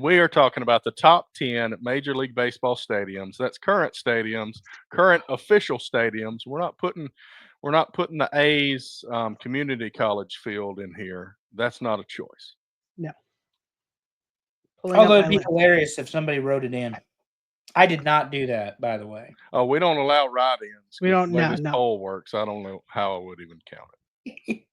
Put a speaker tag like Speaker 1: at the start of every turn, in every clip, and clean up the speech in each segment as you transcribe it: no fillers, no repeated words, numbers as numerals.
Speaker 1: We are talking about the top 10 Major League Baseball stadiums. That's current stadiums, current official stadiums. We're not putting the A's community college field in here. That's not a choice.
Speaker 2: No. Pulling up
Speaker 3: Although
Speaker 2: my
Speaker 3: it'd be
Speaker 2: list.
Speaker 3: hilarious if somebody wrote it in. I did not do that, by the way.
Speaker 1: Oh, we don't allow write-ins.
Speaker 2: We
Speaker 1: 'cause
Speaker 2: don't-
Speaker 1: the way
Speaker 2: no,
Speaker 1: this
Speaker 2: no.
Speaker 1: poll works. I don't know how I would even count it.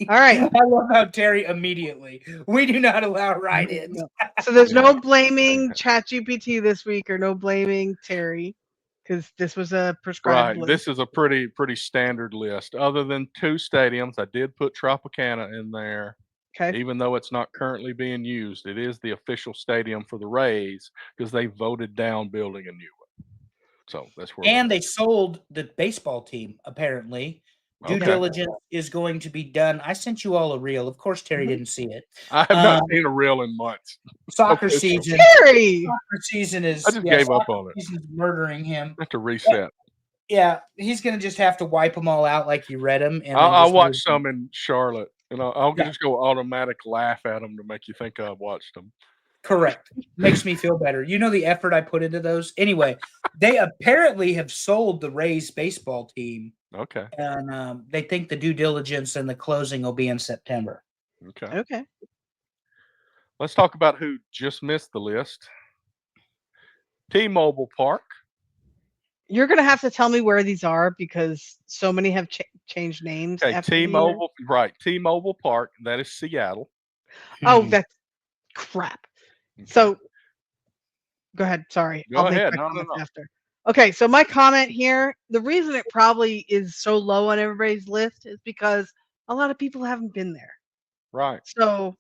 Speaker 2: All right.
Speaker 3: I love how Terry immediately. We do not allow write-ins.
Speaker 2: So there's
Speaker 1: Yeah.
Speaker 2: no blaming ChatGPT this week or no blaming Terry because this was a prescribed
Speaker 1: Right.
Speaker 2: list.
Speaker 1: This is a pretty standard list. Other than two stadiums, I did put Tropicana in there.
Speaker 2: Okay.
Speaker 1: Even though it's not currently being used, it is the official stadium for the Rays because they voted down building a new one. So that's where.
Speaker 3: And they sold the baseball team, apparently. Due
Speaker 1: Okay.
Speaker 3: diligence is going to be done. I sent you all a reel. Of course, Terry didn't see it.
Speaker 1: I have not seen a reel in months.
Speaker 3: Soccer
Speaker 1: Official.
Speaker 3: season.
Speaker 2: Terry.
Speaker 3: Soccer season is.
Speaker 1: I just gave up
Speaker 3: soccer
Speaker 1: on it.
Speaker 3: season's murdering him.
Speaker 1: I have to reset.
Speaker 3: Yeah, he's gonna just have to wipe them all out like you read them. And
Speaker 1: I'll
Speaker 3: just
Speaker 1: watch
Speaker 3: move
Speaker 1: some in Charlotte, and I'll
Speaker 3: Yeah.
Speaker 1: just go automatic laugh at them to make you think I watched them.
Speaker 3: Correct. Makes me feel better. You know the effort I put into those. Anyway, they apparently have sold the Rays baseball team,
Speaker 1: Okay.
Speaker 3: and they think the due diligence and the closing will be in September.
Speaker 1: Okay.
Speaker 2: Okay.
Speaker 1: Let's talk about who just missed the list. T-Mobile Park.
Speaker 2: You're gonna have to tell me where these are because so many have changed names.
Speaker 1: Okay,
Speaker 2: after the year.
Speaker 1: T-Mobile, right? T-Mobile Park. That is Seattle.
Speaker 2: Oh,
Speaker 3: Hmm.
Speaker 2: that's crap.
Speaker 1: Okay.
Speaker 2: So, go ahead. Sorry,
Speaker 1: Go
Speaker 2: I'll make
Speaker 1: ahead.
Speaker 2: my
Speaker 1: No.
Speaker 2: comments after. Okay, so my comment here, the reason it probably is so low on everybody's list is because a lot of people haven't been there.
Speaker 1: Right.
Speaker 2: So,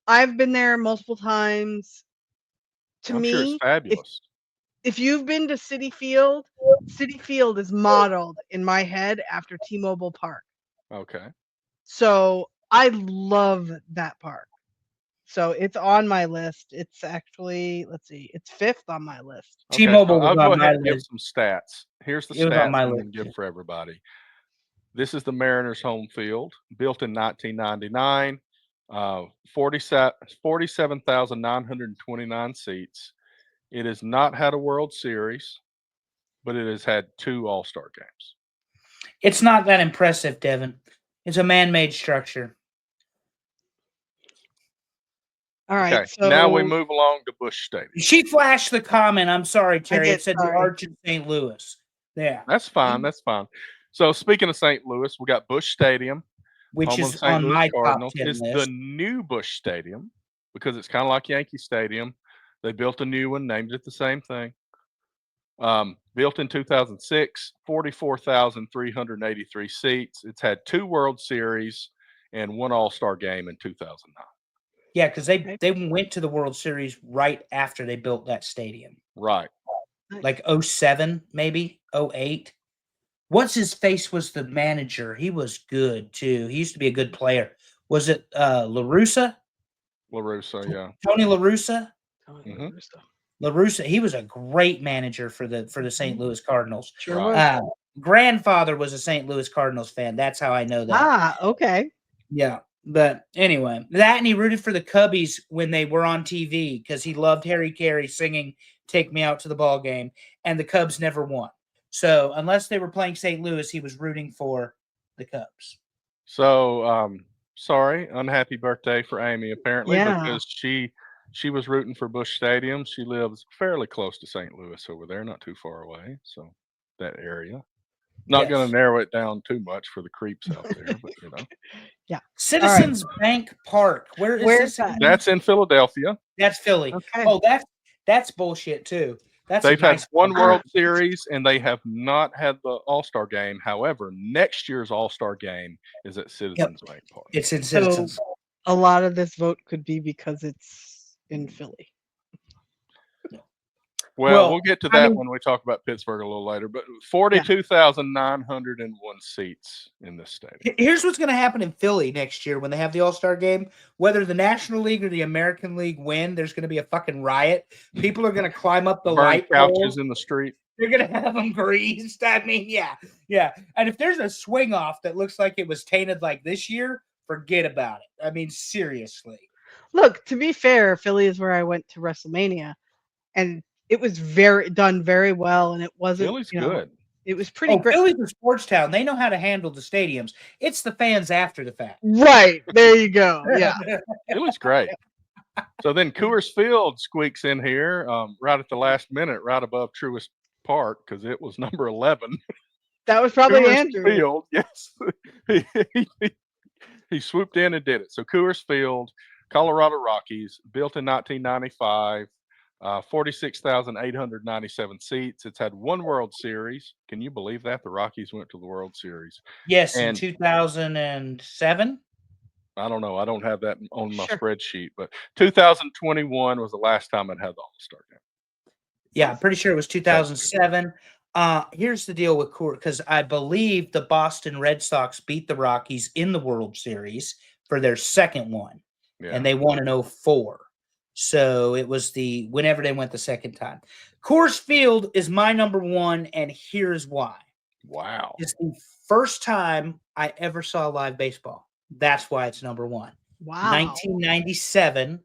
Speaker 2: I've been there multiple times. To
Speaker 1: I'm sure it's
Speaker 2: me,
Speaker 1: fabulous.
Speaker 2: if you've been to City Field is modeled in my head after T-Mobile Park.
Speaker 1: Okay.
Speaker 2: So, I love that park. So, it's on my list. It's actually, let's see, it's 5th on my list.
Speaker 1: Okay,
Speaker 3: T-Mobile
Speaker 1: so I'll
Speaker 3: was
Speaker 1: go
Speaker 3: on
Speaker 1: ahead
Speaker 3: my
Speaker 1: and give
Speaker 3: list.
Speaker 1: some stats. Here's the
Speaker 3: It was on
Speaker 1: stats
Speaker 3: my
Speaker 1: I'm going
Speaker 3: list,
Speaker 1: to give for everybody. This is the Mariners' home field, built in 1999. 47,929 seats. It has not had a World Series, but it has had 2 All-Star games.
Speaker 3: It's not that impressive, Devin. It's a man-made structure.
Speaker 2: All right.
Speaker 1: Okay,
Speaker 2: So
Speaker 1: now we move along to Busch Stadium.
Speaker 3: She flashed the comment. I'm sorry, Terry.
Speaker 2: did,
Speaker 3: It said the
Speaker 2: sorry.
Speaker 3: Arch in St. Louis. Yeah,
Speaker 1: That's fine. That's fine. So speaking of St. Louis, we got Busch Stadium,
Speaker 3: which
Speaker 1: home of
Speaker 3: is
Speaker 1: the St.
Speaker 3: on
Speaker 1: Louis
Speaker 3: my top
Speaker 1: Cardinals.
Speaker 3: 10
Speaker 1: It's the
Speaker 3: list.
Speaker 1: new Busch Stadium because it's kind of like Yankee Stadium. They built a new one, named it the same thing. Built in 2006, 44,383 seats. It's had 2 World Series and 1 All-Star game in 2009.
Speaker 3: Yeah, because they went to the World Series right after they built that stadium.
Speaker 1: Right.
Speaker 3: Like 07, maybe 08. What's his face was the manager. He was good too. He used to be a good player. Was it LaRussa?
Speaker 1: LaRusso, yeah.
Speaker 3: Tony LaRussa?
Speaker 1: Mhm.
Speaker 3: LaRussa, he was a great manager for the St. Louis Cardinals.
Speaker 2: Sure
Speaker 1: Right.
Speaker 2: was.
Speaker 3: Grandfather was a St. Louis Cardinals fan. That's how I know that.
Speaker 2: Ah, okay.
Speaker 3: Yeah. But anyway, that and he rooted for the Cubbies when they were on TV because he loved Harry Carey singing "Take Me Out to the Ball Game," and the Cubs never won. So unless they were playing St. Louis, he was rooting for the Cubs.
Speaker 1: So, sorry, unhappy birthday for Amy apparently
Speaker 2: Yeah.
Speaker 1: because she was rooting for Busch Stadium. She lives fairly close to St. Louis over there, not too far away. So that area. Not going
Speaker 3: Yes.
Speaker 1: to narrow it down too much for the creeps out there, but you know.
Speaker 2: Yeah.
Speaker 3: Citizens Bank Park. Where's
Speaker 2: Where's
Speaker 3: this?
Speaker 2: that?
Speaker 3: again?
Speaker 1: That's in Philadelphia.
Speaker 3: That's Philly.
Speaker 2: Okay.
Speaker 3: Oh, that's bullshit too. That's
Speaker 1: They've
Speaker 3: a nice
Speaker 1: had 1
Speaker 3: park.
Speaker 1: World Series and they have not had the All-Star game. However, next year's All-Star game is at Citizens Bank Park.
Speaker 3: It's in
Speaker 2: So
Speaker 3: Citizens.
Speaker 2: a lot of this vote could be because it's in Philly.
Speaker 1: Well, we'll get to that
Speaker 3: mean-
Speaker 1: when we talk about Pittsburgh a little later, but 42,901 seats in this stadium.
Speaker 3: Here's what's going to happen in Philly next year when they have the All-Star game. Whether the National League or the American League win, there's going to be a fucking riot. People are going to climb up the
Speaker 1: Burn
Speaker 3: light
Speaker 1: couches
Speaker 3: poles.
Speaker 1: in the street.
Speaker 3: They're going to have them greased. I mean, yeah. And if there's a swing off that looks like it was tainted like this year, forget about it. I mean, seriously.
Speaker 2: look, to be fair, Philly is where I went to WrestleMania, and it was done very well, and it wasn't,
Speaker 1: Philly's good.
Speaker 2: it was pretty
Speaker 3: Oh,
Speaker 2: great.
Speaker 3: Philly's a sports town. They know how to handle the stadiums. It's the fans after the fact.
Speaker 2: Right. There you go. Yeah.
Speaker 1: Philly's great. So then Coors Field squeaks in here right at the last minute, right above Truist Park, because it was number 11.
Speaker 2: That was probably
Speaker 1: Coors
Speaker 2: Andrew.
Speaker 1: Field, yes. he swooped in and did it. So Coors Field, Colorado Rockies, built in 1995, 46,897 seats. It's had one World Series. Can you believe that? The Rockies went to the World Series.
Speaker 3: Yes, in
Speaker 1: And
Speaker 3: 2007.
Speaker 1: I don't know. I don't have that on my
Speaker 2: Sure.
Speaker 1: spreadsheet, but 2021 was the last time it had the All-Star game.
Speaker 3: Yeah, I'm pretty sure it was 2007. Here's the deal with Coors, because I believe the Boston Red Sox beat the Rockies in the World Series for their second one,
Speaker 1: Yeah.
Speaker 3: and they won in 04. So it was whenever they went the second time. Coors Field is my number one, and here's why.
Speaker 1: Wow.
Speaker 3: It's the first time I ever saw live baseball. That's why it's number one.
Speaker 2: Wow.
Speaker 3: 1997.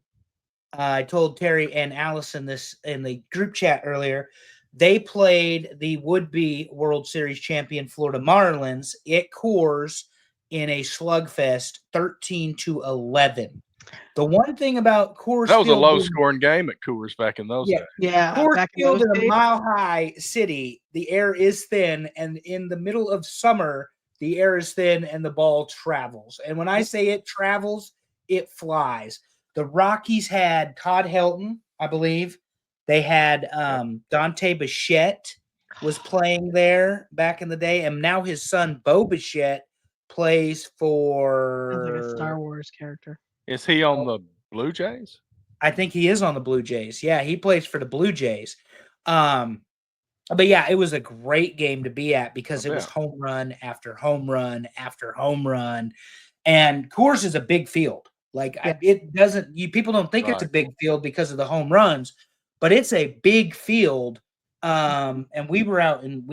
Speaker 3: I told Terry and Allison this in the group chat earlier. They played the would-be World Series champion Florida Marlins at Coors in a slugfest, 13-11. The one thing about Coors
Speaker 1: That was a
Speaker 3: Field
Speaker 1: low-scoring game at Coors back in those days.
Speaker 2: Yeah.
Speaker 3: Coors
Speaker 2: Back in
Speaker 3: Field
Speaker 2: those
Speaker 3: in a
Speaker 2: days.
Speaker 3: mile-high city, the air is thin, and in the middle of summer, the air is thin and the ball travels. And when I say it travels, it flies. The Rockies had Todd Helton, I believe. They had Dante Bichette was playing there back in the day, and now his son Bo Bichette plays
Speaker 2: Sounds like a
Speaker 3: for.
Speaker 2: Star Wars character.
Speaker 1: Is he on the Blue Jays?
Speaker 3: I think he is on the Blue Jays. Yeah, he plays for the Blue Jays. But yeah, it was a great game to be at because it was home run after home run after home run, and Coors is a big field. Like it doesn't. People don't think it's a big field because of the home runs, but it's a big field. And we were out in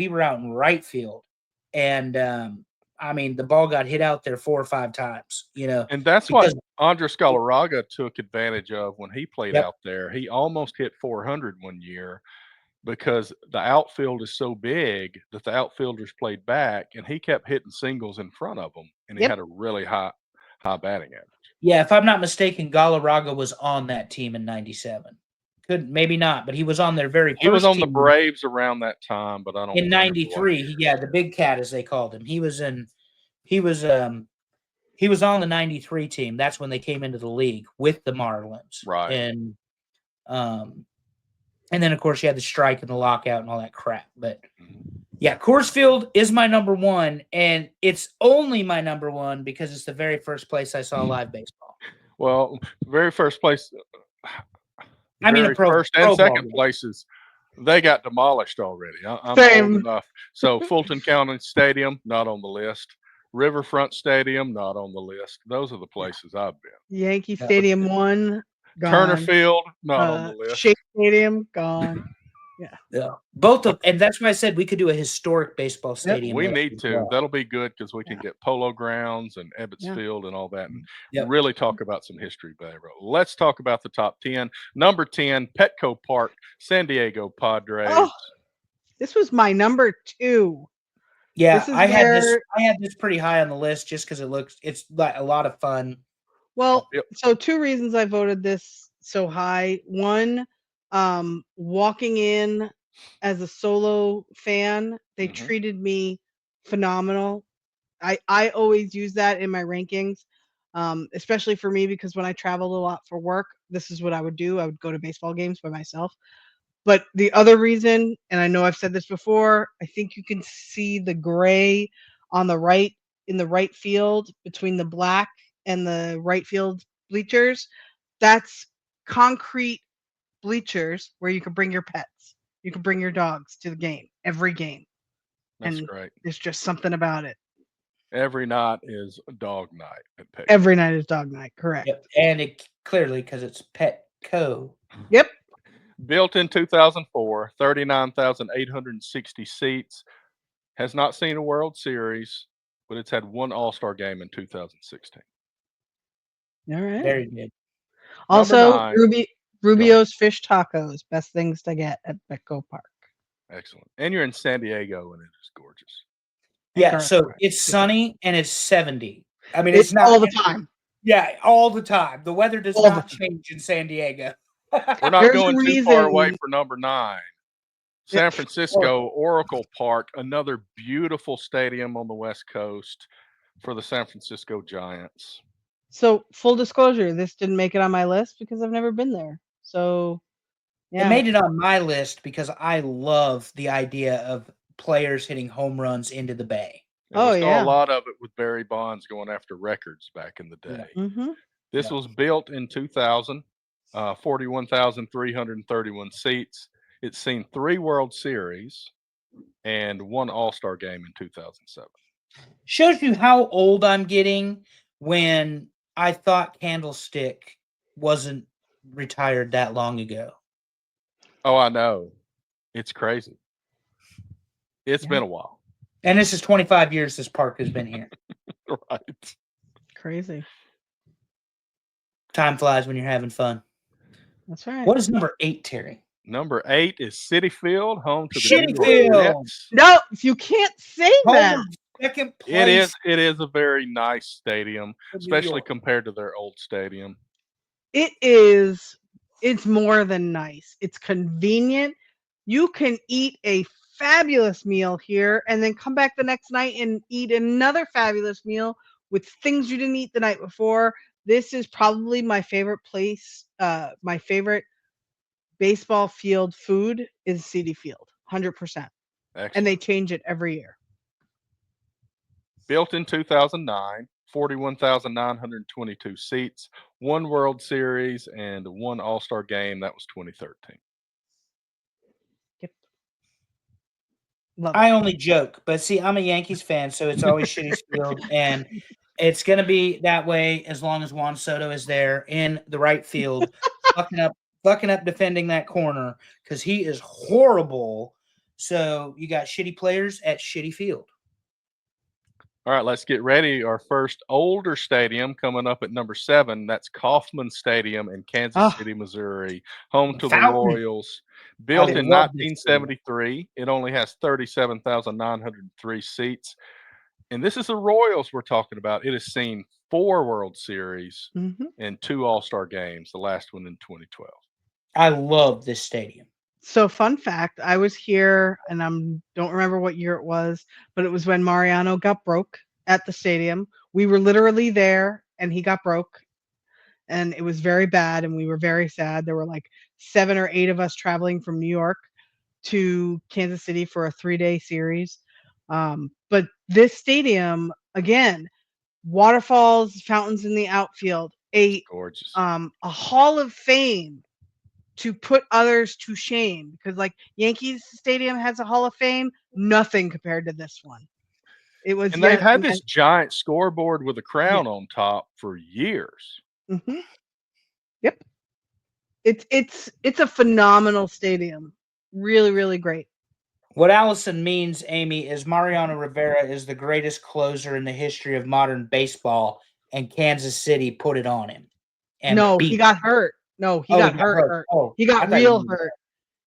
Speaker 3: right field, and I mean the ball got hit out there 4 or 5 times.
Speaker 1: And that's what Andres Galarraga took advantage of when he played out there. He almost hit 400 one year because the outfield is so big that the outfielders played back, and he kept hitting singles in front of them, and he had a really high batting average.
Speaker 3: Yeah, if I'm not mistaken, Galarraga was on that team in '97. Maybe not, but he was on their very first.
Speaker 1: He was on
Speaker 3: team.
Speaker 1: The Braves around that time, but I don't.
Speaker 3: In '93, the Big Cat as they called him. He was on the '93 team. That's when they came into the league with the Marlins,
Speaker 1: right?
Speaker 3: And then, of course, you had the strike and the lockout and all that crap. But, yeah, Coors Field is my number one, and it's only my number one because it's the very first place I saw live baseball.
Speaker 1: Well, very first place.
Speaker 3: I mean,
Speaker 1: first and second places, they got demolished already. I'm old enough. So Fulton County Stadium, not on the list. Riverfront Stadium, not on the list. Those are the places I've been.
Speaker 2: Yankee Stadium 1. Gone.
Speaker 1: Turner Field, not on the list.
Speaker 2: Shea Stadium, gone.
Speaker 3: Yeah. Both of, and that's why I said we could do a historic baseball stadium.
Speaker 1: We need to. Well. That'll be good because we can get Polo Grounds and Ebbets Field and all that, and really talk about some history there. Let's talk about the top 10. Number 10, Petco Park, San Diego Padres.
Speaker 2: Oh, this was my number 2.
Speaker 3: Yeah, I had this pretty high on the list just because it's like a lot of fun.
Speaker 2: Well, so 2 reasons I voted this so high. One, walking in as a solo fan, they treated me phenomenal. I always use that in my rankings, especially for me because when I traveled a lot for work, this is what I would do. I would go to baseball games by myself. But the other reason, and I know I've said this before, I think you can see the gray on the right in the right field between the black and the right field bleachers. That's concrete bleachers where you can bring your pets. You can bring your dogs to the game, every game.
Speaker 1: That's great.
Speaker 2: There's just something about it.
Speaker 1: Every night is dog night at Petco.
Speaker 2: Every night is dog night, correct.
Speaker 3: Yep. And it clearly because it's Petco.
Speaker 2: Yep.
Speaker 1: Built in 2004, 39,860 seats. Has not seen a World Series, but it's had one All-Star game in 2016.
Speaker 2: All right.
Speaker 3: Very good.
Speaker 1: Number
Speaker 2: Also,
Speaker 1: 9. Go ahead.
Speaker 2: Rubio's fish tacos, best things to get at Petco Park.
Speaker 1: Excellent. And you're in San Diego, and it is gorgeous.
Speaker 2: And
Speaker 3: Yeah,
Speaker 2: garlic
Speaker 3: so
Speaker 2: fries.
Speaker 3: it's sunny and it's 70. I mean,
Speaker 2: It's
Speaker 3: it's not
Speaker 2: all the time.
Speaker 3: Yeah, all the time. The weather does
Speaker 2: All the
Speaker 3: not
Speaker 2: time.
Speaker 3: change in San Diego.
Speaker 1: We're not
Speaker 2: There's a
Speaker 1: going too far away
Speaker 2: reason.
Speaker 1: for number 9.
Speaker 2: Yeah,
Speaker 1: San Francisco Oracle Park, another beautiful stadium on the West Coast for the San Francisco Giants.
Speaker 2: So, full disclosure, this didn't make it on my list because I've never been there. So,
Speaker 3: It
Speaker 2: yeah.
Speaker 3: made it on my list because I love the idea of players hitting home runs into the bay.
Speaker 1: And
Speaker 2: Oh,
Speaker 1: we saw
Speaker 2: yeah.
Speaker 1: a lot of it with Barry Bonds going after records back in the
Speaker 3: Yeah.
Speaker 1: day.
Speaker 2: Mhm.
Speaker 1: This
Speaker 3: Yeah.
Speaker 1: was built in 2000, 41,331 seats. It's seen 3 World Series and 1 All-Star game in 2007.
Speaker 3: Shows you how old I'm getting when I thought Candlestick wasn't retired that long ago.
Speaker 1: Oh, I know. It's crazy. It's
Speaker 2: Yeah.
Speaker 1: been a while.
Speaker 3: And this is 25 years this park has been here.
Speaker 1: Right.
Speaker 2: Crazy.
Speaker 3: Time flies when you're having fun.
Speaker 2: That's right.
Speaker 3: What is number 8, Terry?
Speaker 1: Number 8 is City Field, home to the
Speaker 3: City
Speaker 1: New York
Speaker 3: Field.
Speaker 1: Jets.
Speaker 2: No, you can't say
Speaker 3: Home
Speaker 2: that.
Speaker 3: of second
Speaker 1: It
Speaker 3: place
Speaker 1: is a very nice stadium,
Speaker 3: for New
Speaker 1: especially
Speaker 3: York.
Speaker 1: compared to their old stadium.
Speaker 2: It is. It's more than nice. It's convenient. You can eat a fabulous meal here and then come back the next night and eat another fabulous meal with things you didn't eat the night before. This is probably my favorite place. My favorite baseball field food is Citi Field, 100%. And they
Speaker 1: Excellent.
Speaker 2: change it every year.
Speaker 1: Built in 2009, 41,922 seats, 1 World Series, and 1 All-Star game. That was 2013.
Speaker 2: Yep. Love it.
Speaker 3: I only joke, but see, I'm a Yankees fan, so it's always Shitty Field, and it's going to be that way as long as Juan Soto is there in the right field, fucking up defending that corner because he is horrible. So you got shitty players at Shitty Field.
Speaker 1: All right, let's get ready. Our first older stadium coming up at number 7. That's Kauffman Stadium in Kansas
Speaker 2: Ah,
Speaker 1: City, Missouri, home to the
Speaker 3: Fountain.
Speaker 1: Royals.
Speaker 3: I
Speaker 1: Built in
Speaker 3: love this stadium.
Speaker 1: 1973, it only has 37,903 seats. And this is the Royals we're talking about. It has seen 4 World Series
Speaker 2: mhm.
Speaker 1: and 2 All-Star games, the last one in 2012.
Speaker 3: I love this stadium.
Speaker 2: So fun fact, I was here and don't remember what year it was, but it was when Mariano got broke at the stadium. We were literally there and he got broke and it was very bad and we were very sad. There were like 7 or 8 of us traveling from New York to Kansas City for a 3-day series. But this stadium, again, waterfalls, fountains in the outfield,
Speaker 1: Gorgeous.
Speaker 2: a Hall of Fame to put others to shame because like Yankees Stadium has a Hall of Fame, nothing compared to this one. It was
Speaker 1: And they've
Speaker 2: yet
Speaker 1: had
Speaker 2: again.
Speaker 1: this giant scoreboard with a
Speaker 2: Yeah.
Speaker 1: crown on top for years.
Speaker 2: Mhm. Yep. It's a phenomenal stadium. Really, really great.
Speaker 3: What Allison means, Amy, is Mariano Rivera is the greatest closer in the history of modern baseball, and Kansas City put it on him and
Speaker 2: No,
Speaker 3: beat
Speaker 2: he
Speaker 3: him.
Speaker 2: got hurt. No, he
Speaker 3: Oh,
Speaker 2: got
Speaker 3: he got
Speaker 2: hurt.
Speaker 3: hurt. Oh,
Speaker 2: He
Speaker 3: I
Speaker 2: got
Speaker 3: thought you
Speaker 2: real
Speaker 3: meant
Speaker 2: hurt.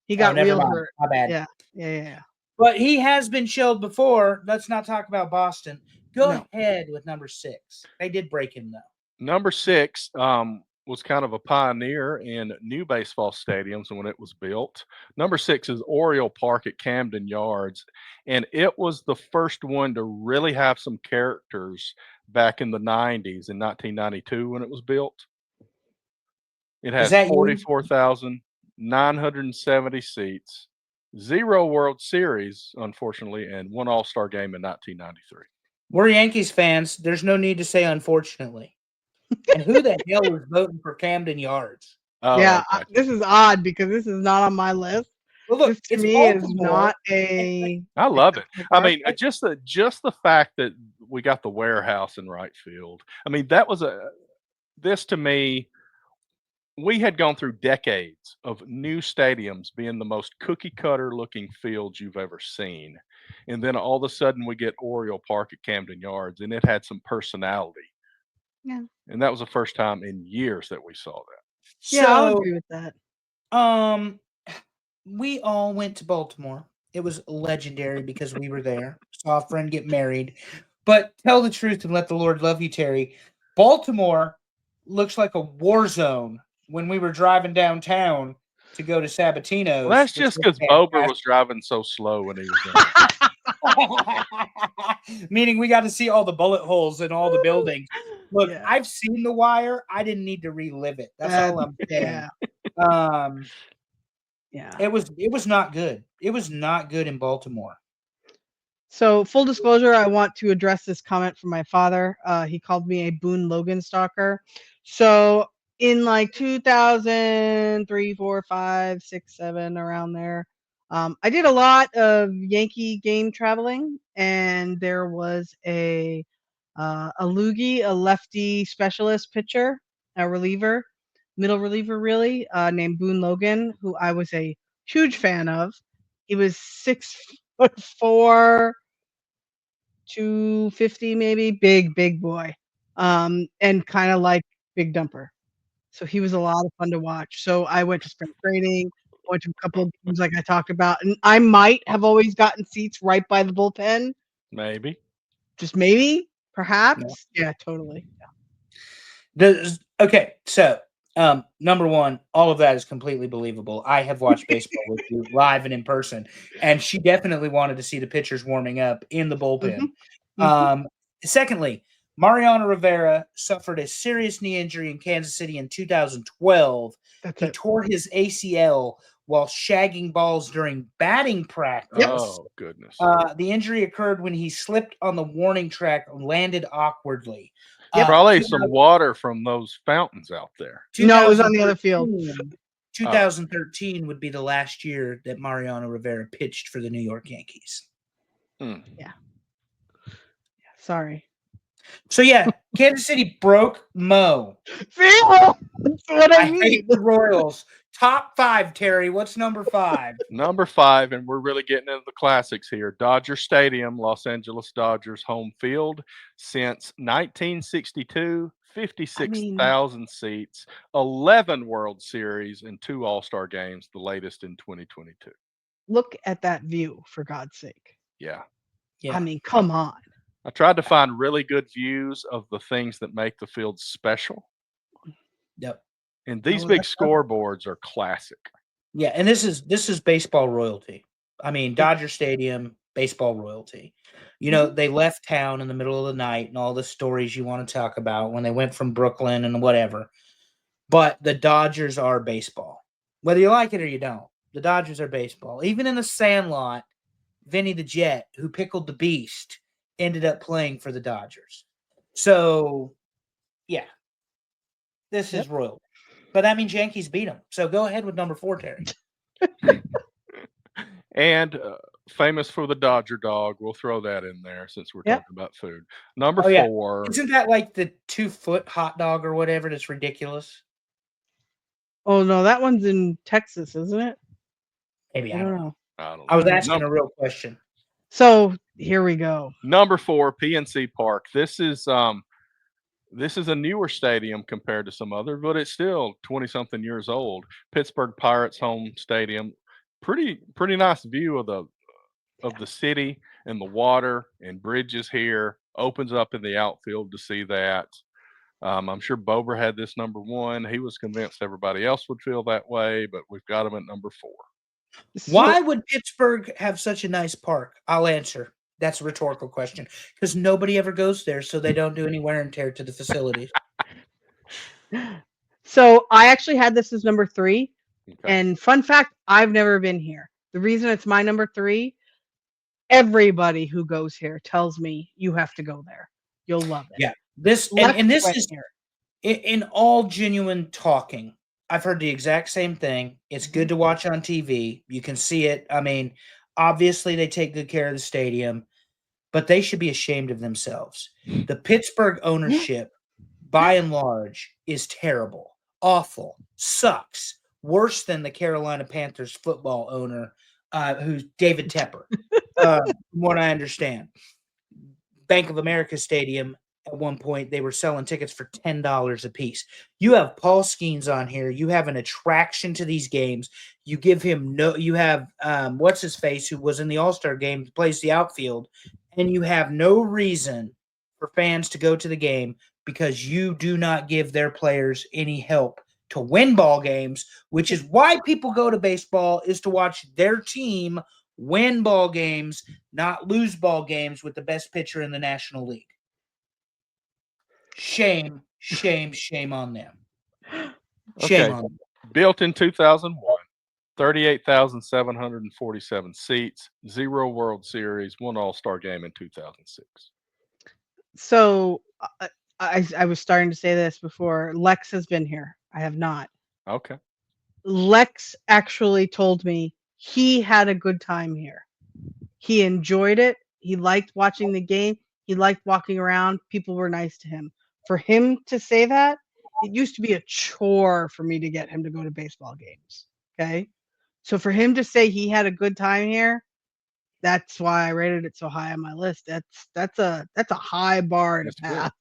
Speaker 2: He
Speaker 3: Oh,
Speaker 2: got
Speaker 3: never
Speaker 2: real
Speaker 3: mind.
Speaker 2: hurt.
Speaker 3: My bad.
Speaker 2: Yeah.
Speaker 3: But he has been shelled before. Let's not talk about Boston. Go
Speaker 2: No.
Speaker 3: ahead with number 6. They did break him, though.
Speaker 1: Number 6 was kind of a pioneer in new baseball stadiums when it was built. Number 6 is Oriole Park at Camden Yards, and it was the first one to really have some characters back in the 90s in 1992 when it was built. It
Speaker 3: Is
Speaker 1: has
Speaker 3: that you?
Speaker 1: 44,970 seats, 0 World Series, unfortunately, and 1 All-Star game in 1993.
Speaker 3: We're Yankees fans. There's no need to say unfortunately. And who the hell is voting for Camden Yards?
Speaker 1: Oh,
Speaker 2: Yeah,
Speaker 1: I got you.
Speaker 2: this is odd because this is not on my list.
Speaker 3: Well, look,
Speaker 2: This to
Speaker 3: it's
Speaker 2: me is
Speaker 3: Baltimore.
Speaker 2: not a
Speaker 1: I love it. I mean,
Speaker 3: Park.
Speaker 1: just the fact that we got the warehouse in right field. I mean, that was this to me. We had gone through decades of new stadiums being the most cookie cutter looking fields you've ever seen, and then all of a sudden we get Oriole Park at Camden Yards, and it had some personality.
Speaker 2: Yeah.
Speaker 1: And that was the first time in years that we saw that.
Speaker 2: Yeah, I'll
Speaker 3: So,
Speaker 2: agree with that.
Speaker 3: we all went to Baltimore. It was legendary because we were there. Saw a friend get married. But tell the truth and let the Lord love you, Terry. Baltimore looks like a war zone when we were driving downtown to go to
Speaker 1: Well,
Speaker 3: Sabatino's,
Speaker 1: that's
Speaker 3: which
Speaker 1: just
Speaker 3: was
Speaker 1: because Bober was
Speaker 3: fantastic.
Speaker 1: driving so slow when he was there.
Speaker 3: Meaning we got to see all the bullet holes in all the buildings. Look,
Speaker 2: Yeah.
Speaker 3: I've seen The Wire. I didn't need to relive it. That's all I'm saying.
Speaker 2: Yeah.
Speaker 3: Um,
Speaker 2: Yeah.
Speaker 3: it was not good. It was not good in Baltimore.
Speaker 2: So, full disclosure, I want to address this comment from my father. He called me a Boone Logan stalker. So, in like 2003, 4, 5, 6, 7, around there, I did a lot of Yankee game traveling, and there was a loogie, a lefty specialist pitcher, a reliever, middle reliever, really, named Boone Logan, who I was a huge fan of. He was 6'4", 250 maybe, big boy, and kind of like Big Dumper. So he was a lot of fun to watch. So I went to spring training, went to a couple of games like I talked about, and I might have always gotten seats right by the bullpen,
Speaker 1: Maybe.
Speaker 2: just maybe,
Speaker 3: Yeah.
Speaker 2: perhaps. Yeah, totally.
Speaker 3: Okay, so number one, all of that is completely believable. I have watched baseball with you live and in person, and she definitely wanted to see the pitchers warming up in the bullpen.
Speaker 2: Mhm.
Speaker 3: Secondly, Mariano Rivera suffered a serious knee injury in Kansas City in 2012.
Speaker 2: That's
Speaker 3: He
Speaker 2: it.
Speaker 3: tore his ACL while shagging balls during batting practice.
Speaker 1: Oh, goodness.
Speaker 3: The injury occurred when he slipped on the warning track and landed awkwardly.
Speaker 2: Yep.
Speaker 1: Probably some water from those fountains out there.
Speaker 2: No, it was on the other field.
Speaker 3: 2013 would be the last year that Mariano Rivera pitched for the New York Yankees.
Speaker 2: Yeah. Sorry.
Speaker 3: So yeah, Kansas City broke Mo.
Speaker 2: See? That's what I
Speaker 3: I
Speaker 2: mean.
Speaker 3: hate the Royals. Top 5, Terry. What's number 5?
Speaker 1: Number 5, and we're really getting into the classics here. Dodger Stadium, Los Angeles Dodgers home field since 1962,
Speaker 2: I mean,
Speaker 1: 56,000 seats, 11 World Series, and 2 All-Star games, the latest in 2022.
Speaker 2: look at that view, for God's sake.
Speaker 1: Yeah.
Speaker 3: Yeah.
Speaker 2: I mean, come on.
Speaker 1: I tried to find really good views of the things that make the field special,
Speaker 3: Yep.
Speaker 1: and these
Speaker 2: Oh,
Speaker 1: big
Speaker 2: that's lovely.
Speaker 1: scoreboards are classic.
Speaker 3: Yeah, and this is baseball royalty. I mean,
Speaker 2: Yeah.
Speaker 3: Dodger Stadium, baseball royalty. You know,
Speaker 2: Mhm.
Speaker 3: they left town in the middle of the night and all the stories you want to talk about when they went from Brooklyn and whatever. But the Dodgers are baseball. Whether you like it or you don't, the Dodgers are baseball. Even in the Sandlot, Vinny the Jet, who pickled the beast, ended up playing for the Dodgers. So, yeah, this
Speaker 2: Yep.
Speaker 3: is royalty. But that means Yankees beat them. So go ahead with number 4, Terry.
Speaker 1: And famous for the Dodger dog. We'll throw that in there since we're
Speaker 2: Yep.
Speaker 1: talking about food. Number
Speaker 3: Oh, yeah.
Speaker 1: 4.
Speaker 3: Isn't that like the 2-foot hot dog or whatever? That's ridiculous.
Speaker 2: Oh, no, that one's in Texas, isn't it?
Speaker 3: Maybe
Speaker 2: I
Speaker 3: I
Speaker 2: don't
Speaker 3: don't know.
Speaker 2: know.
Speaker 1: I don't
Speaker 3: I was
Speaker 1: know.
Speaker 3: asking a real question.
Speaker 2: So here we go.
Speaker 1: Number 4, PNC Park. This is a newer stadium compared to some other, but it's still 20 something years old. Pittsburgh Pirates home stadium. Pretty nice view of the city and the water and bridges here. Opens up in the outfield to see that. I'm sure Bober had this number 1. He was convinced everybody else would feel that way, but we've got him at number 4.
Speaker 3: Why
Speaker 2: So
Speaker 3: would Pittsburgh have such a nice park? I'll answer. That's a rhetorical question because nobody ever goes there, so they don't do any wear and tear to the facilities.
Speaker 2: so I actually had this as number 3.
Speaker 1: Okay.
Speaker 2: And fun fact, I've never been here. The reason it's my number 3, everybody who goes here tells me you have to go there. You'll love it.
Speaker 3: Yeah, this
Speaker 2: Lex
Speaker 3: and this
Speaker 2: went
Speaker 3: is
Speaker 2: here.
Speaker 3: in all genuine talking. I've heard the exact same thing. It's good to watch on TV. You can see it. I mean, obviously they take good care of the stadium, but they should be ashamed of themselves. The Pittsburgh ownership, by and large, is terrible, awful, sucks, worse than the Carolina Panthers football owner, who's David Tepper, from what I understand. Bank of America Stadium, at one point they were selling tickets for $10 a piece. You have Paul Skeens on here. You have an attraction to these games. You give him you have what's his face, who was in the All-Star game, plays the outfield, and you have no reason for fans to go to the game because you do not give their players any help to win ball games, which is why people go to baseball, is to watch their team win ball games, not lose ball games with the best pitcher in the National League. Shame, shame, shame on them. Shame on them.
Speaker 1: Built in 2001, 38,747 seats, 0 World Series, 1 All-Star game in 2006.
Speaker 2: So I was starting to say this before. Lex has been here. I have not.
Speaker 1: Okay.
Speaker 2: Lex actually told me he had a good time here. He enjoyed it. He liked watching the game. He liked walking around. People were nice to him. For him to say that, it used to be a chore for me to get him to go to baseball games. Okay. So for him to say he had a good time here, that's why I rated it so high on my list. That's a high bar to pass.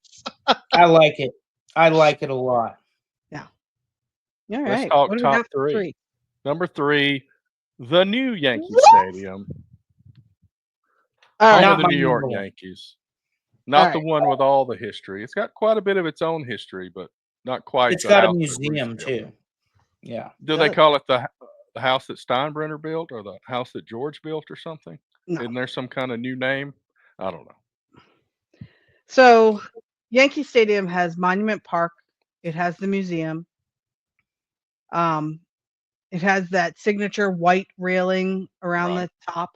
Speaker 3: I like it. I like it a lot.
Speaker 2: Yeah. All
Speaker 1: Let's
Speaker 2: right.
Speaker 1: talk
Speaker 2: What do we
Speaker 1: top
Speaker 2: got for
Speaker 1: three. Number 3, the new Yankee
Speaker 2: What?
Speaker 1: Stadium.
Speaker 2: All
Speaker 1: Home
Speaker 2: right.
Speaker 1: of the New York Yankees. Not the one with all the history. It's got quite a bit of its own history, but not quite.
Speaker 3: It's got a museum too. Yeah.
Speaker 1: Do they call it the house that Steinbrenner built, or the house that George built, or something?
Speaker 2: No.
Speaker 1: Isn't there some kind of new name? I don't know.
Speaker 2: So Yankee Stadium has Monument Park. It has the museum. It has that signature white railing around the top.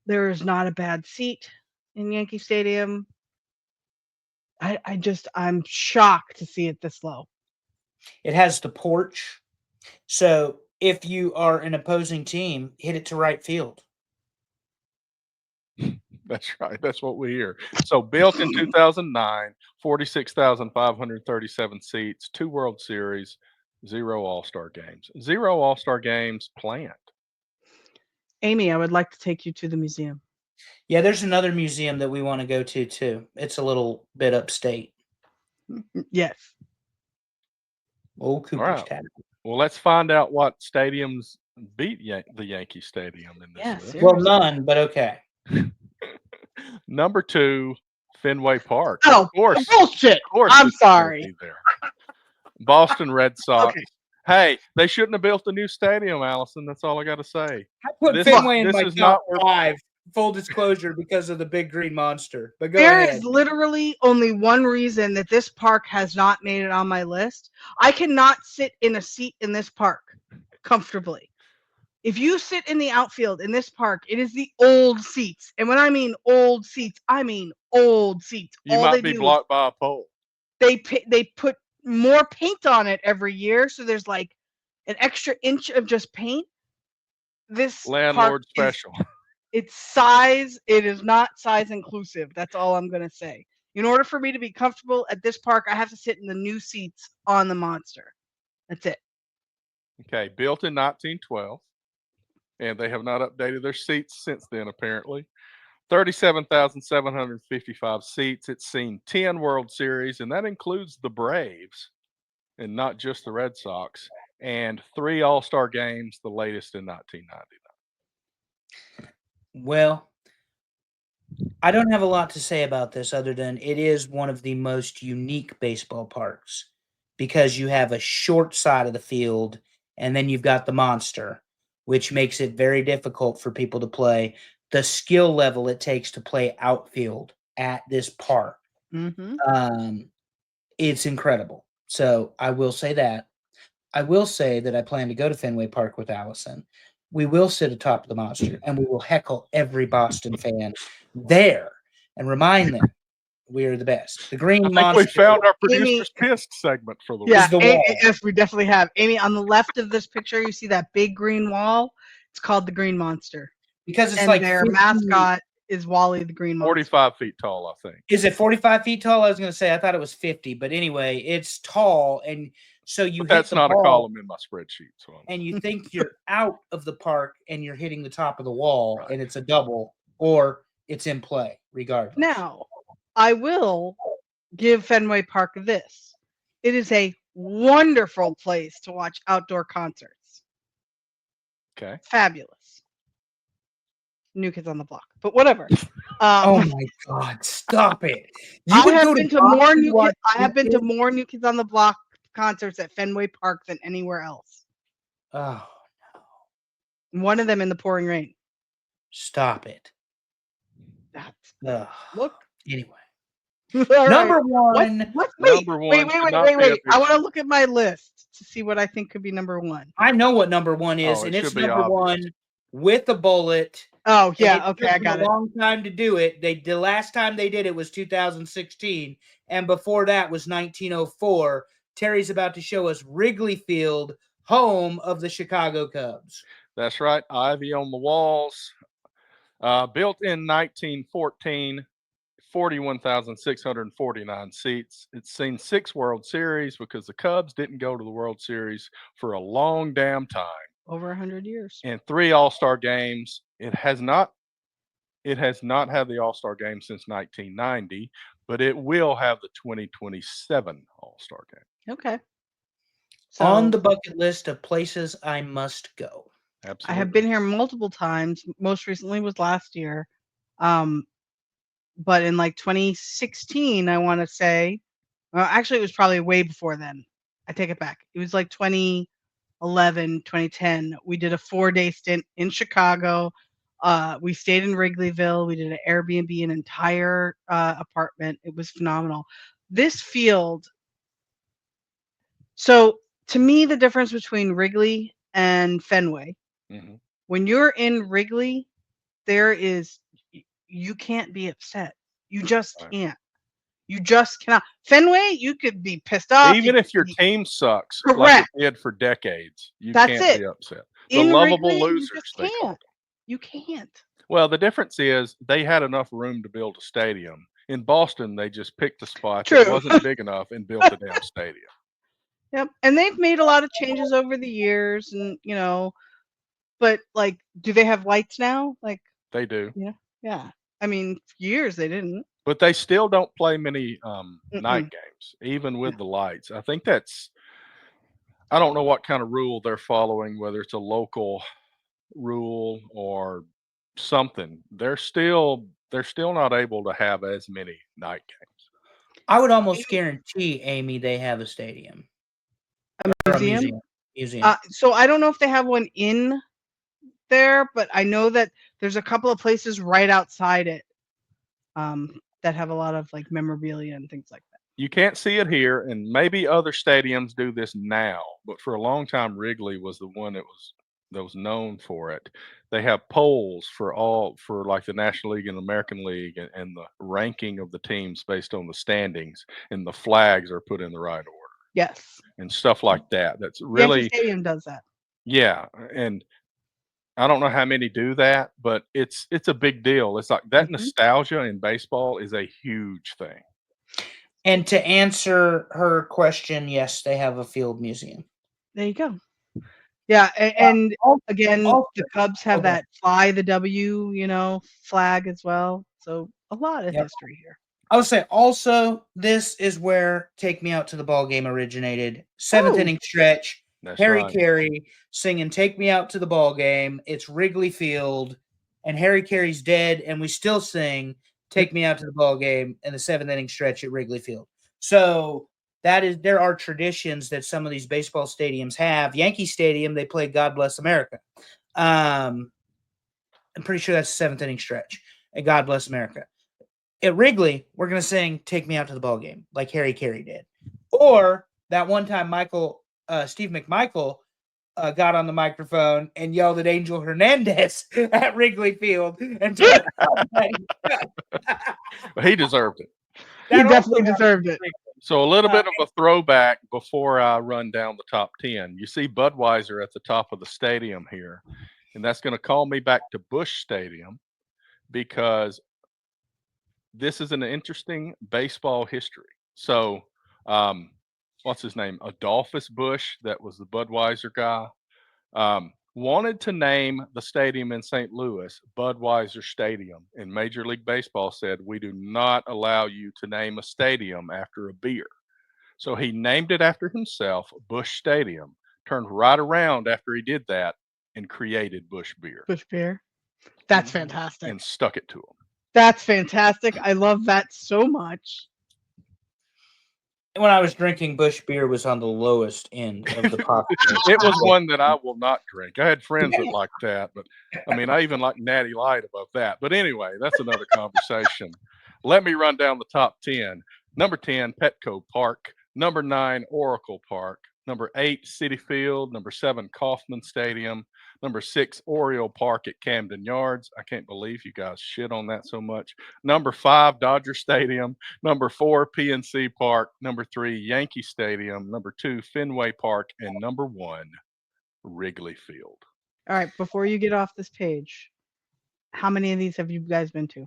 Speaker 2: There is not a bad seat in Yankee Stadium. I'm shocked to see it this low.
Speaker 3: It has the porch. So if you are an opposing team, hit it to right field.
Speaker 1: That's right. That's what we hear. So built in 2009, 46,537 seats, 2 World Series, 0 All-Star games. 0 All-Star games planned.
Speaker 2: Amy, I would like to take you to the museum.
Speaker 3: Yeah, there's another museum that we want to go to too. It's a little bit upstate.
Speaker 2: Yes.
Speaker 3: Old Cooper's Tavern.
Speaker 1: Well, let's find out what stadiums beat the Yankee Stadium in this list.
Speaker 3: Well, none, but okay.
Speaker 1: Number 2, Fenway Park.
Speaker 2: Oh,
Speaker 1: of course.
Speaker 2: Bullshit.
Speaker 1: Of course
Speaker 2: I'm
Speaker 1: it's gonna
Speaker 2: sorry.
Speaker 1: be there. Boston Red Sox.
Speaker 2: Okay.
Speaker 1: Hey, they shouldn't have built a new stadium, Allison. That's all I got to say.
Speaker 3: I put
Speaker 1: This-
Speaker 3: Fenway in
Speaker 1: this
Speaker 3: my
Speaker 1: is
Speaker 3: top
Speaker 1: not-
Speaker 3: 5. Full disclosure, because of the big green monster. But go
Speaker 2: There
Speaker 3: ahead.
Speaker 2: is literally only one reason that this park has not made it on my list. I cannot sit in a seat in this park comfortably. If you sit in the outfield in this park, it is the old seats. And when I mean old seats, I mean old seats.
Speaker 1: You
Speaker 2: All
Speaker 1: might
Speaker 2: they
Speaker 1: be
Speaker 2: do
Speaker 1: blocked by a pole.
Speaker 2: is they put more paint on it every year, so there's like an extra inch of just paint. This
Speaker 1: Landlord
Speaker 2: park
Speaker 1: special.
Speaker 2: It's size. It is not size inclusive. That's all I'm going to say. In order for me to be comfortable at this park, I have to sit in the new seats on the monster. That's it.
Speaker 1: Okay, built in 1912, and they have not updated their seats since then, apparently. 37,755 seats. It's seen 10 World Series, and that includes the Braves and not just the Red Sox, and 3 All-Star games, the latest in 1999.
Speaker 3: Well, I don't have a lot to say about this other than it is one of the most unique baseball parks because you have a short side of the field and then you've got the monster, which makes it very difficult for people to play. The skill level it takes to play outfield at this park, it's incredible. So I will say that. I will say that I plan to go to Fenway Park with Allison. We will sit atop the monster and we will heckle every Boston fan there and remind them we are the best. The green
Speaker 1: I think
Speaker 3: monster.
Speaker 1: we found our
Speaker 2: Amy-
Speaker 1: producer's pissed segment for the
Speaker 2: Yeah,
Speaker 3: the wall.
Speaker 2: yes, we definitely have. Amy, on the left of this picture, you see that big green wall. It's called the Green Monster,
Speaker 3: Because it's
Speaker 2: and
Speaker 3: like
Speaker 2: their
Speaker 3: 50
Speaker 2: mascot is Wally the Green Monster.
Speaker 1: 45 feet tall, I think.
Speaker 3: Is it 45 feet tall? I was going to say I thought it was 50, but anyway, it's tall, and so you
Speaker 1: But
Speaker 3: hit
Speaker 1: that's
Speaker 3: the
Speaker 1: not a
Speaker 3: ball,
Speaker 1: column in my spreadsheet. So
Speaker 3: and you think you're out of the park, and you're hitting the top of the wall,
Speaker 1: Right.
Speaker 3: and it's a double, or it's in play, regardless.
Speaker 2: Now, I will give Fenway Park this. It is a wonderful place to watch outdoor concerts.
Speaker 1: Okay.
Speaker 2: Fabulous. New Kids on the Block, but whatever.
Speaker 3: Oh my God! Stop it! You
Speaker 2: I
Speaker 3: would
Speaker 2: have
Speaker 3: go
Speaker 2: been
Speaker 3: to
Speaker 2: to more
Speaker 3: Boston
Speaker 2: New
Speaker 3: watch
Speaker 2: Kids. I have been to
Speaker 3: Kids?
Speaker 2: more New Kids on the Block concerts at Fenway Park than anywhere else.
Speaker 3: Oh,
Speaker 2: One of them in the pouring rain.
Speaker 3: stop it!
Speaker 2: That's
Speaker 3: Ugh.
Speaker 2: look.
Speaker 3: Anyway,
Speaker 2: All right.
Speaker 3: number one.
Speaker 2: Wait,
Speaker 1: Number one should not be a big
Speaker 2: I want to look at my list to see what I think could be number one.
Speaker 3: I know what number one is,
Speaker 1: Oh, it
Speaker 3: and it's
Speaker 1: should be
Speaker 3: number
Speaker 1: obvious.
Speaker 3: one with a bullet.
Speaker 2: Oh
Speaker 3: And
Speaker 2: yeah,
Speaker 3: it
Speaker 2: okay,
Speaker 3: took
Speaker 2: I
Speaker 3: them
Speaker 2: got
Speaker 3: a
Speaker 2: it.
Speaker 3: long time to do it. The last time they did it was 2016, and before that was 1904. Terry's about to show us Wrigley Field, home of the Chicago Cubs.
Speaker 1: That's right. Ivy on the walls. Built in 1914, 41,649 seats. It's seen 6 World Series because the Cubs didn't go to the World Series for a long damn time.
Speaker 2: Over 100 years.
Speaker 1: And 3 All-Star games. It has not had the All-Star game since 1990, but it will have the 2027 All-Star game.
Speaker 2: Okay.
Speaker 3: On
Speaker 2: So
Speaker 3: the bucket list of places I must go.
Speaker 1: Absolutely.
Speaker 2: I have been here multiple times. Most recently was last year. But in like 2016, I want to say, well, actually, it was probably way before then. I take it back. It was like 2011, 2010. We did a 4-day stint in Chicago. We stayed in Wrigleyville. We did an Airbnb, an entire apartment. It was phenomenal. This field. So to me, the difference between Wrigley and Fenway,
Speaker 1: Mhm.
Speaker 2: when you're in Wrigley, you can't be upset. You just
Speaker 1: Right.
Speaker 2: can't. You just cannot. Fenway, you could be pissed off.
Speaker 1: Even
Speaker 2: You
Speaker 1: if your
Speaker 2: could be
Speaker 1: team sucks like
Speaker 2: correct.
Speaker 1: it did for decades, you
Speaker 2: That's
Speaker 1: can't
Speaker 2: it.
Speaker 1: be upset. The
Speaker 2: In
Speaker 1: lovable
Speaker 2: Wrigley, you
Speaker 1: losers,
Speaker 2: just
Speaker 1: they called
Speaker 2: can't.
Speaker 1: them.
Speaker 2: You can't.
Speaker 1: Well, the difference is they had enough room to build a stadium. In Boston, they just picked a spot that
Speaker 2: True.
Speaker 1: wasn't big enough and built a damn stadium.
Speaker 2: Yep. And they've made a lot of changes over the years, and but like, do they have lights now? Like,
Speaker 1: They do.
Speaker 2: yeah. I mean, for years they didn't.
Speaker 1: But they still don't play many night
Speaker 2: Mm-mm.
Speaker 1: games, even with the lights. I think I don't know what kind of rule they're following, whether it's a local rule or something. They're still not able to have as many night games.
Speaker 3: I would almost guarantee, Amy, they have a stadium.
Speaker 2: A
Speaker 3: Or a
Speaker 2: museum?
Speaker 3: museum.
Speaker 2: So I don't know if they have one in there, but I know that there's a couple of places right outside it that have a lot of like memorabilia and things like that.
Speaker 1: You can't see it here, and maybe other stadiums do this now, but for a long time, Wrigley was the one that was known for it. They have polls for like the National League and American League, and the ranking of the teams based on the standings, and the flags are put in the right order
Speaker 2: Yes.
Speaker 1: and stuff like that. That's
Speaker 2: Yankee
Speaker 1: really
Speaker 2: Stadium does that.
Speaker 1: yeah, and I don't know how many do that, but it's a big deal. It's like that nostalgia in baseball is a huge thing.
Speaker 3: And to answer her question, yes, they have a field museum.
Speaker 2: There you go. Yeah, and again, the Cubs have that fly the W, flag as well. So a lot of history here.
Speaker 3: I would say also this is where Take Me Out to the Ball Game originated. 7th inning stretch.
Speaker 1: That's
Speaker 3: Harry
Speaker 1: right.
Speaker 3: Carey singing Take Me Out to the Ball Game. It's Wrigley Field, and Harry Carey's dead, and we still sing Take Me Out to the Ball Game in the 7th inning stretch at Wrigley Field. So there are traditions that some of these baseball stadiums have. Yankee Stadium, they play God Bless America. I'm pretty sure that's the 7th inning stretch at God Bless America. At Wrigley, we're going to sing Take Me Out to the Ball Game like Harry Carey did. Or that one time Steve McMichael got on the microphone and yelled at Angel Hernandez at Wrigley Field. And
Speaker 1: He deserved it.
Speaker 2: He definitely deserved it.
Speaker 1: So a little bit of a throwback before I run down the top 10. You see Budweiser at the top of the stadium here, and that's going to call me back to Busch Stadium because this is an interesting baseball history. So, what's his name? Adolphus Busch, that was the Budweiser guy. wanted to name the stadium in St. Louis Budweiser Stadium, and Major League Baseball said, "We do not allow you to name a stadium after a beer." So he named it after himself, Busch Stadium, turned right around after he did that and created Busch Beer
Speaker 2: Bush beer. That's
Speaker 3: Mhm.
Speaker 2: fantastic.
Speaker 1: and stuck it to him.
Speaker 2: That's fantastic. I love that so much.
Speaker 3: When I was drinking, Bush beer was on the lowest end of the popular.
Speaker 1: It was one that I will not drink. I had friends that
Speaker 3: Yeah.
Speaker 1: liked that, but I mean, I even like Natty Light above that. But anyway, that's another conversation. Let me run down the top 10. Number 10, Petco Park. Number 9, Oracle Park. Number 8, Citi Field. Number 7, Kauffman Stadium. Number 6, Oriole Park at Camden Yards. I can't believe you guys shit on that so much. Number 5, Dodger Stadium. Number 4, PNC Park. Number 3, Yankee Stadium. Number 2, Fenway Park. And number 1, Wrigley Field.
Speaker 2: All right, before you get off this page, how many of these have you guys been to?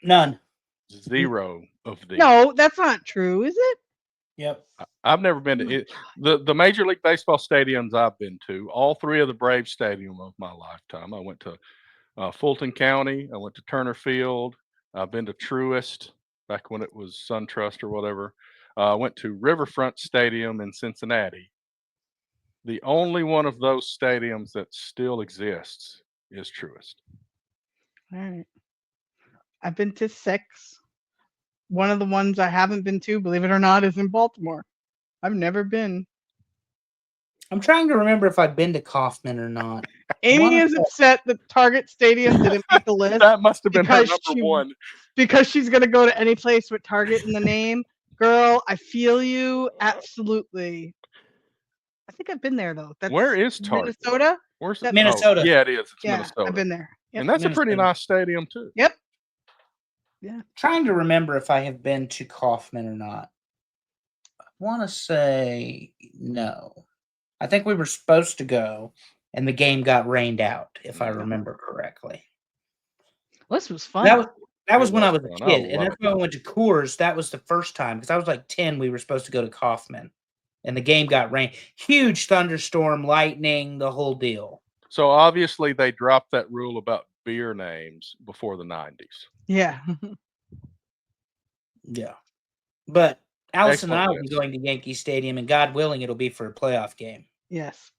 Speaker 3: None.
Speaker 1: 0 of these.
Speaker 2: No, that's not true, is it?
Speaker 3: Yep.
Speaker 1: I've never been to it. The Major League Baseball stadiums I've been to, all 3 of the Braves stadium of my lifetime. I went to Fulton County. I went to Turner Field. I've been to Truist back when it was SunTrust or whatever. I went to Riverfront Stadium in Cincinnati. The only one of those stadiums that still exists is Truist.
Speaker 2: All right. I've been to 6. One of the ones I haven't been to, believe it or not, is in Baltimore. I've never been.
Speaker 3: I'm trying to remember if I've been to Kauffman or not.
Speaker 2: Amy is upset that Target Stadium didn't make the list
Speaker 1: That must have been her
Speaker 2: because
Speaker 1: number
Speaker 2: she-
Speaker 1: 1.
Speaker 2: because she's going to go to any place with Target in the name. Girl, I feel you. Absolutely. I think I've been there, though. That's
Speaker 1: Where is Target?
Speaker 2: Minnesota?
Speaker 1: Where's
Speaker 2: That's-
Speaker 3: Minnesota.
Speaker 1: Oh, yeah, it is. It's
Speaker 2: Yeah,
Speaker 1: Minnesota.
Speaker 2: I've been there. Yep.
Speaker 1: And that's a pretty
Speaker 3: Minnesota.
Speaker 1: nice stadium too.
Speaker 2: Yep.
Speaker 3: Trying to remember if I have been to Kauffman or not. I want to say no. I think we were supposed to go, and the game got rained out, if I
Speaker 1: Yeah.
Speaker 3: remember correctly.
Speaker 2: This was fun.
Speaker 3: That was
Speaker 1: It
Speaker 3: when I
Speaker 1: was
Speaker 3: was a
Speaker 1: fun. I
Speaker 3: kid, and
Speaker 1: love
Speaker 3: that's when I went to Coors. That was the first time because I was like 10. We were supposed to go to Kauffman, and the game got rained. Huge thunderstorm, lightning, the whole deal.
Speaker 1: So obviously they dropped that rule about beer names before the 90s.
Speaker 2: Yeah.
Speaker 3: Yeah, but Allison and I will
Speaker 1: Excellent
Speaker 3: be
Speaker 1: list.
Speaker 3: going to Yankee Stadium, and God willing, it'll be for a playoff game.
Speaker 2: Yes.